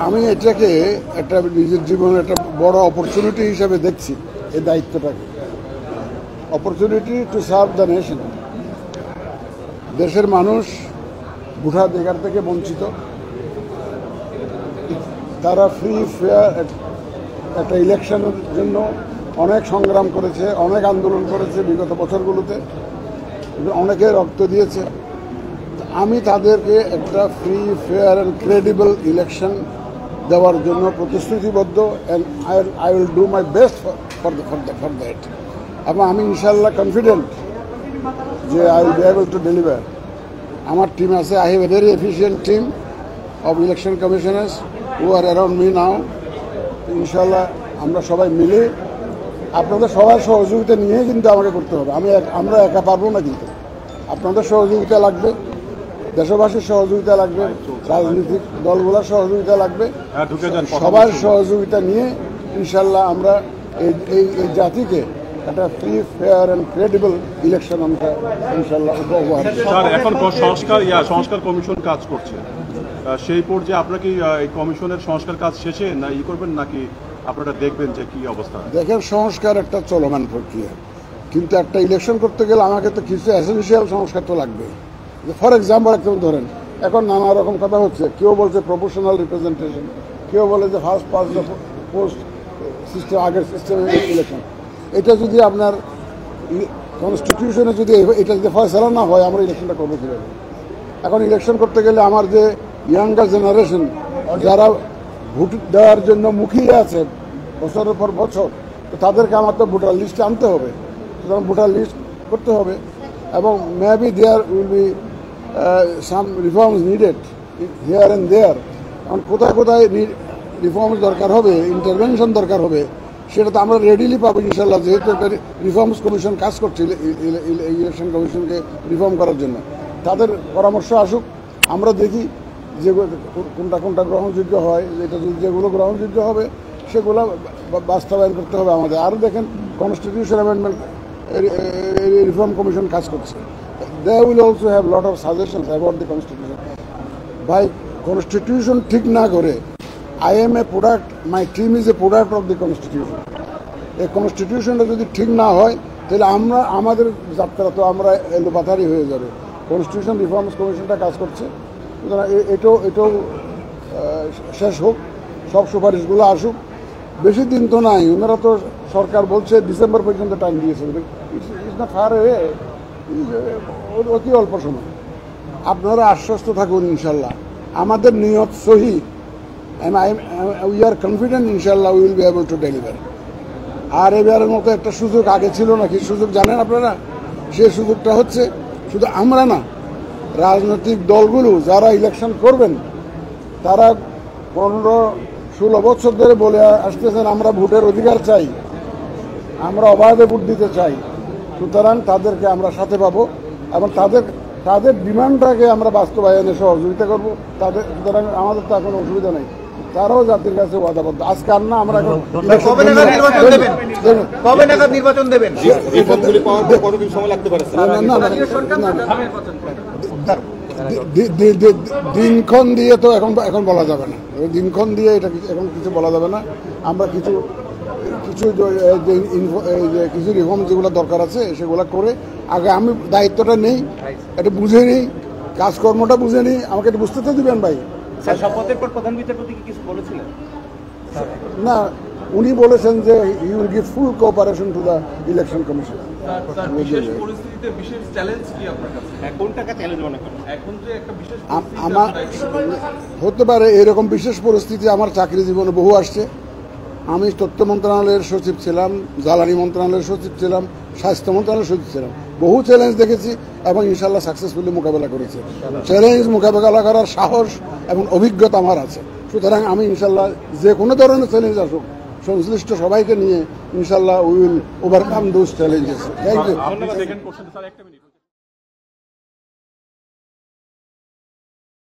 আমি এটাকে একটা নিজের জীবনের একটা বড় অপরচুনিটি হিসেবে দেখছি। এই দায়িত্বটাকে opportunity to serve the nation. দেশের মানুষ ভোটাধিকার থেকে বঞ্চিত, তারা ফ্রি ফেয়ার একটা ইলেকশনের জন্য অনেক সংগ্রাম করেছে, অনেক আন্দোলন করেছে বিগত বছরগুলোতে, অনেকে রক্ত দিয়েছে। আমি তাদেরকে একটা free fair and credible election দেওয়ার জন্য প্রতিশ্রুতিবদ্ধ, and I will do my best for that. এবং আমি ইনশাল্লাহ কনফিডেন্ট যে I will be able to deliver. আমার টিম আছে, I have a very efficient team of election commissioners who are around me now. ইনশাল্লাহ আমরা সবাই মিলে আপনাদের সবার সহযোগিতা নিয়ে কিন্তু আমাকে করতে হবে। আমরা একা পারবো না, কিন্তু আপনাদের সহযোগিতা লাগবে, দেশবাসীর সহযোগিতা লাগবে, রাজনৈতিক দলগুলোর সহযোগিতা লাগবে। সবার সহযোগিতা নিয়ে ইনশাল্লাহ আমরা এই জাতিকে একটা free fair and credible election আমরা ইনশাল্লাহ উপহার। এখন সংস্কার কমিশন কাজ করছে, সেই পর্যায়ে আপনারা কি এই কমিশনের সংস্কার কাজ শেষে না করবেন, নাকি আপনারা দেখবেন যে কি অবস্থা? দেখেন, সংস্কার একটা চলমান প্রক্রিয়া, কিন্তু একটা ইলেকশন করতে গেলে আমাকে তো কিছু এসেনশিয়াল সংস্কার তো লাগবে। ফর এক্সাম্পল একটা ধরেন, এখন নানা রকম কথা হচ্ছে। কেউ বলছে প্রপোর্শনাল রিপ্রেজেন্টেশন, কেউ বলে যে first past the post system, আগের সিস্টেমে ইলেকশন। এটা যদি আপনার কনস্টিটিউশনে যদি এটা যদি ফয়সালা না হয়, আমরা ইলেকশনটা করবো কীভাবে? এখন ইলেকশন করতে গেলে আমার যে ইয়াঙ্গার জেনারেশন যারা ভোট দেওয়ার জন্য মুখিয়ে আছে বছরের পর বছর, তো তাদেরকে আমার তো ভোটার লিস্টে আনতে হবে। সুতরাং ভোটার লিস্ট করতে হবে, এবং maybe there will be some reforms needed here and there. এখন কোথায় কোথায় রিফর্মস দরকার হবে, ইন্টারভেনশন দরকার হবে, সেটা তো আমরা রেডিলি পাবো ইনশাল্লাহ, যেহেতু একটা রিফর্মস কমিশন কাজ করছে ইলেকশন কমিশনকে রিফর্ম করার জন্য। তাদের পরামর্শ আসুক, আমরা দেখি যে কোনটা গ্রহণযোগ্য হয়। এটা যেগুলো গ্রহণযোগ্য হবে সেগুলো বাস্তবায়ন করতে হবে আমাদের। আর দেখেন, কনস্টিটিউশন অ্যামেন্ডমেন্ট রিফর্ম কমিশন কাজ করছে। They will also have lot of suggestions about the constitution. ভাই, কনস্টিটিউশন ঠিক না করে I am a product, my team is a product of the constitution. এই কনস্টিটিউশনটা যদি ঠিক না হয়, তাহলে আমাদের যাত্রা তো আমরা এলোপাথারি হয়ে যাবে। কনস্টিটিউশন রিফর্মস কমিশনটা কাজ করছে, সুতরাং এটাও শেষ হোক, সব সুপারিশগুলো আসুক। বেশি দিন তো নাই, ওনারা তো সরকার বলছে ডিসেম্বর পর্যন্ত টাইম দিয়েছে। ইটস নট ফার অ্যাওয়ে, অতি অল্প সময়। আপনারা আশ্বস্ত থাকুন, ইনশাল্লাহ আমাদের নিয়ত সহি, উই আর কনফিডেন্ট ইনশাল্লাহ we will be able to deliver. আর এবারের মতো একটা সুযোগ আগে ছিল না। কি সুযোগ জানেন আপনারা? সেই সুযোগটা হচ্ছে, শুধু আমরা না, রাজনৈতিক দলগুলো যারা ইলেকশন করবেন, তারা 15-16 বছর ধরে বলে আসতেছেন আমরা ভোটের অধিকার চাই, আমরা অবাধে ভোট দিতে চাই। সুতরাং তাদেরকে আমরা সাথে পাবো, এবং তাদের ডিমান্ডটাকে আমরা বাস্তবায়নে সহযোগিতা করবো। সুতরাং আমাদের তো এখন অসুবিধা নেই, তারাও জাতির কাছে ওয়াদাবদ্ধ। আজকে আর না, আমরা এখন দিনক্ষণ দিয়ে তো এখন বলা যাবে না, দিনক্ষণ দিয়ে এটা এখন কিছু বলা যাবে না। আমরা কিছু রিফর্ম যেগুলো দরকার আছে সেগুলো করে আগে আমি দায়িত্বটা নেই, এটা বুঝে নিই, কাজকর্মটা বুঝে নিই। আমাকে এটা বুঝতে তো দিবেন ভাই। প্রধান বিচারপতি কিছু বলেছিলেন না, উনি বলেছেন যে he will give full cooperation to the election commission. আমার হতে পারে এরকম বিশেষ পরিস্থিতি আমার চাকরি জীবনে বহু আসছে। আমি তথ্য মন্ত্রণালয়ের সচিব ছিলাম, জ্বালানি মন্ত্রণালয়ের সচিব ছিলাম, স্বাস্থ্য মন্ত্রণালয়ের সচিব ছিলাম। বহু চ্যালেঞ্জ দেখেছি এবং ইনশাল্লাহ সাকসেসফুলি মোকাবেলা করেছি। চ্যালেঞ্জ মোকাবেলা করার সাহস এবং অভিজ্ঞতা আমার আছে। সুতরাং আমি ইনশাল্লাহ যে কোনো ধরনের চ্যালেঞ্জ আসুক, সংশ্লিষ্ট সবাইকে নিয়ে ইনশাল্লাহ we will overcome those challenges. Thank you.